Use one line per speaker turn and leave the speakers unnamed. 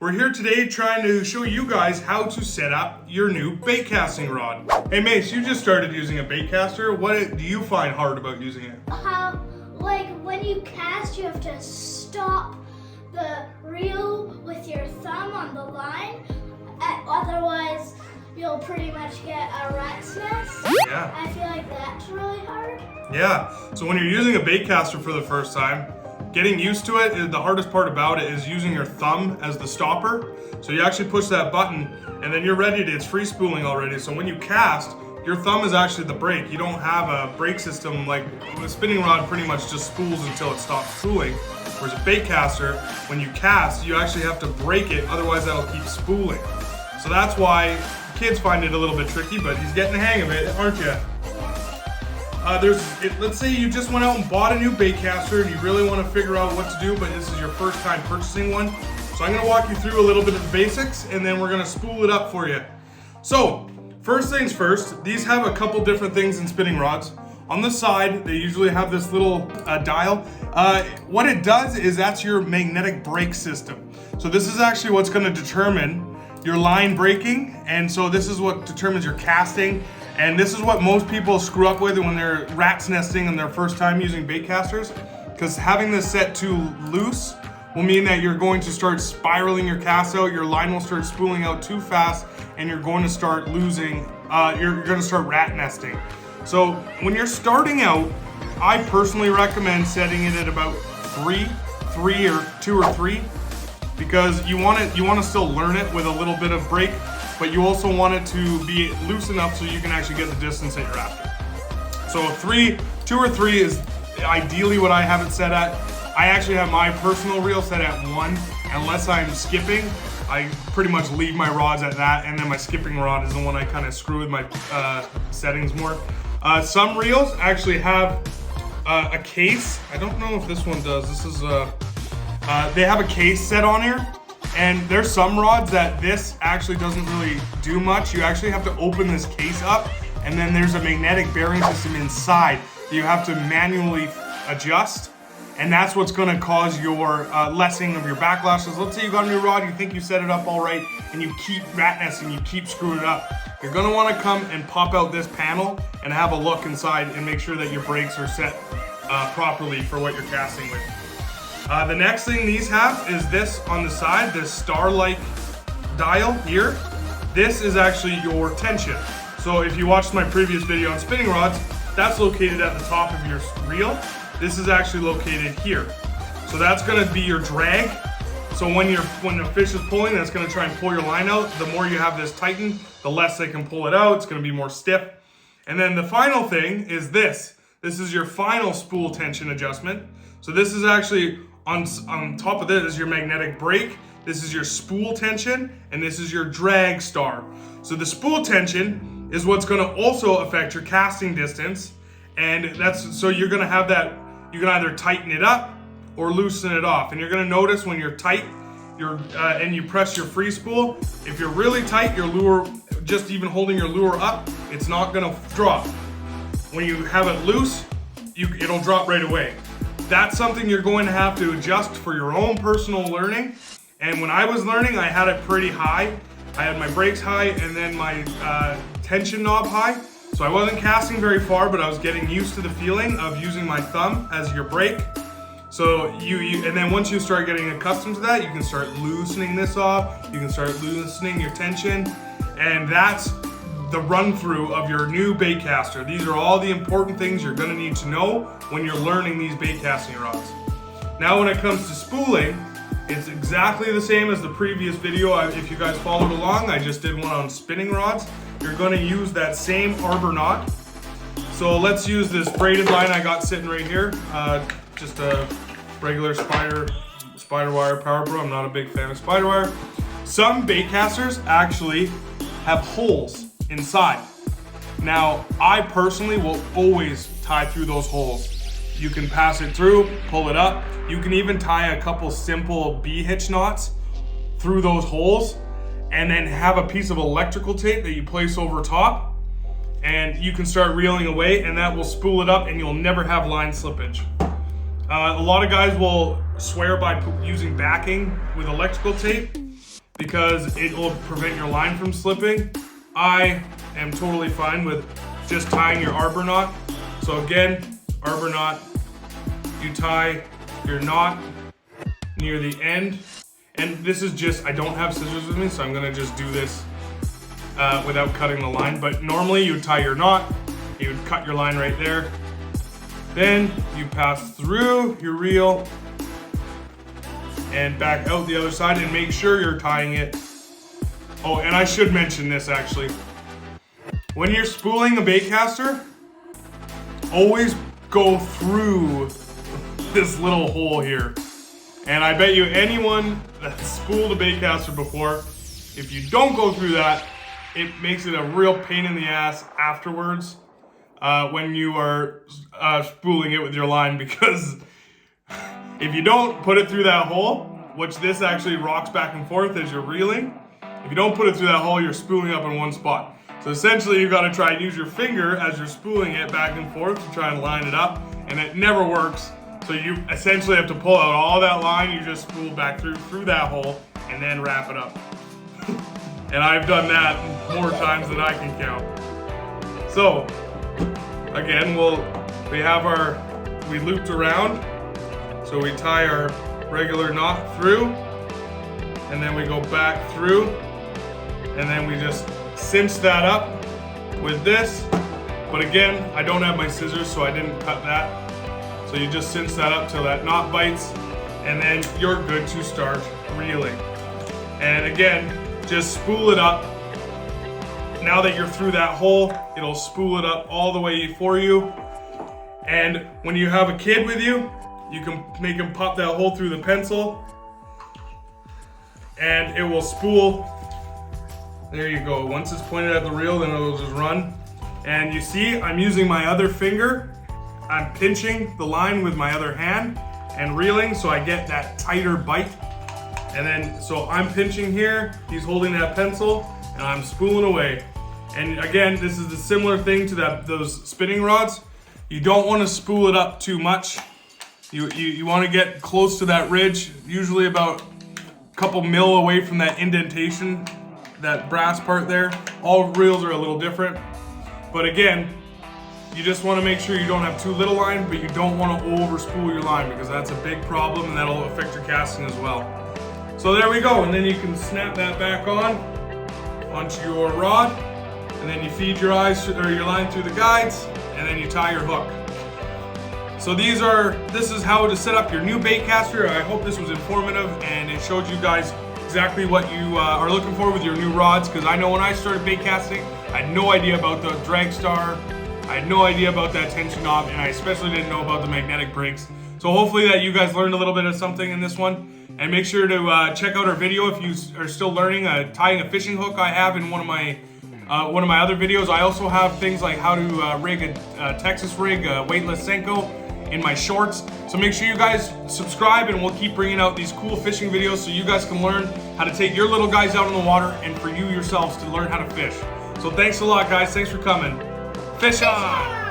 We're here today trying to show you guys how to set up your new bait casting rod. Hey Mace, you just started using a bait caster. What do you find hard about using it?
Like when you cast, you have to stop the reel with your thumb on the line. Otherwise, you'll pretty much get a rat's nest.
Yeah.
I feel like that's really hard.
Yeah, so when you're using a bait caster for the first time, getting used to it, the hardest part about it is using your thumb as the stopper. So you actually push that button and then you're ready to, it's free spooling already. So when you cast, your thumb is actually the brake. You don't have a brake system like the spinning rod pretty much just spools until it stops spooling. Whereas a bait caster, when you cast, you actually have to brake it, otherwise that'll keep spooling. So that's why kids find it a little bit tricky, but he's getting the hang of it, aren't you? Let's say you just went out and bought a new bait caster and you really want to figure out what to do, but this is your first time purchasing one. So I'm going to walk you through a little bit of the basics and then we're going to spool it up for you. So first things first, these have a couple different things in spinning rods. On the side, they usually have this little dial. What it does is that's your magnetic brake system. So this is actually what's going to determine your line braking, and so this is what determines your casting. And this is what most people screw up with when they're rat's nesting on their first time using bait casters, because having this set too loose will mean that you're going to start spiraling your cast out, your line will start spooling out too fast, and you're going to start losing, you're going to start rat nesting. So when you're starting out, I personally recommend setting it at about 3 or 2 or 3, because you want to still learn it with a little bit of brake, but you also want it to be loose enough so you can actually get the distance that you're after. So 2 or 3 is ideally what I have it set at. I actually have my personal reel set at 1. Unless I'm skipping, I pretty much leave my rods at that, and then my skipping rod is the one I kind of screw with my settings more. Some reels actually have a case. I don't know if this one does. This is they have a case set on here. And there's some rods that this actually doesn't really do much. You actually have to open this case up, and then there's a magnetic bearing system inside that you have to manually adjust, and that's what's gonna cause your lessening of your backlashes. Let's say you got a new rod, you think you set it up all right, and you keep rat nesting, you keep screwing it up. You're gonna wanna come and pop out this panel and have a look inside and make sure that your brakes are set properly for what you're casting with. The next thing these have is this on the side, this star-like dial here. This is actually your tension. So if you watched my previous video on spinning rods, that's located at the top of your reel. This is actually located here. So that's gonna be your drag. So when the fish is pulling, that's gonna try and pull your line out. The more you have this tightened, the less they can pull it out. It's gonna be more stiff. And then the final thing is this. This is your final spool tension adjustment. So this is actually on top of this is your magnetic brake, this is your spool tension, and this is your drag star. So the spool tension is what's gonna also affect your casting distance, and so you're gonna have that, you can either tighten it up or loosen it off. And you're gonna notice when you're tight, and you press your free spool, if you're really tight, your lure, just even holding your lure up, it's not gonna drop. When you have it loose, it'll drop right away. That's something you're going to have to adjust for your own personal learning. And when I was learning, I had it pretty high. I had my brakes high and then my tension knob high. So I wasn't casting very far, but I was getting used to the feeling of using my thumb as your brake. So and then once you start getting accustomed to that, you can start loosening this off. You can start loosening your tension. And that's the run through of your new bait caster. These are all the important things you're gonna need to know when you're learning these bait casting rods. Now when it comes to spooling, it's exactly the same as the previous video. If you guys followed along, I just did one on spinning rods. You're gonna use that same arbor knot. So let's use this braided line I got sitting right here. Just a regular spider wire Power Pro. I'm not a big fan of spider wire. Some bait casters actually have holes inside. Now, I personally will always tie through those holes. You can pass it through, pull it up. You can even tie a couple simple B-hitch knots through those holes, and then have a piece of electrical tape that you place over top, and you can start reeling away, and that will spool it up, and you'll never have line slippage. A lot of guys will swear by using backing with electrical tape. because it will prevent your line from slipping. I am totally fine with just tying your arbor knot. So again, arbor knot, you tie your knot near the end. And this is just, I don't have scissors with me, so I'm gonna just do this without cutting the line. But normally you tie your knot, you would cut your line right there. Then you pass through your reel and back out the other side, and make sure you're tying it. Oh, and I should mention this actually. When you're spooling a baitcaster, always go through this little hole here. And I bet you anyone that's spooled a baitcaster before, if you don't go through that, it makes it a real pain in the ass afterwards when you are spooling it with your line, because if you don't put it through that hole, which this actually rocks back and forth as you're reeling, if you don't put it through that hole, you're spooling up in one spot. So essentially you've got to try and use your finger as you're spooling it back and forth to try and line it up, and it never works. So you essentially have to pull out all that line you just spooled back through that hole and then wrap it up. And I've done that more times than I can count. So again, we looped around. So we tie our regular knot through, and then we go back through, and then we just cinch that up with this. But again, I don't have my scissors, so I didn't cut that. So you just cinch that up till that knot bites, and then you're good to start reeling. And again, just spool it up. Now that you're through that hole, it'll spool it up all the way for you. And when you have a kid with you, you can make him pop that hole through the pencil, and it will spool. There you go. Once it's pointed at the reel, then it'll just run. And you see, I'm using my other finger. I'm pinching the line with my other hand and reeling so I get that tighter bite. And then, so I'm pinching here, he's holding that pencil, and I'm spooling away. And again, this is a similar thing to those spinning rods. You don't want to spool it up too much. You want to get close to that ridge, usually about a couple mil away from that indentation, that brass part there. All reels are a little different. But again, you just want to make sure you don't have too little line, but you don't want to over spool your line, because that's a big problem and that'll affect your casting as well. So there we go, and then you can snap that back onto your rod, and then you feed your line through the guides, and then you tie your hook. So this is how to set up your new baitcaster. I hope this was informative and it showed you guys exactly what you are looking for with your new rods, because I know when I started baitcasting, I had no idea about the drag star, I had no idea about that tension knob, and I especially didn't know about the magnetic brakes. So hopefully that you guys learned a little bit of something in this one. And make sure to check out our video if you are still learning tying a fishing hook. I have in one of my other videos. I also have things like how to rig a Texas rig, a weightless Senko, in my shorts. So make sure you guys subscribe, and we'll keep bringing out these cool fishing videos so you guys can learn how to take your little guys out in the water, and for you yourselves to learn how to fish. So thanks a lot, guys. Thanks for coming. Fish on!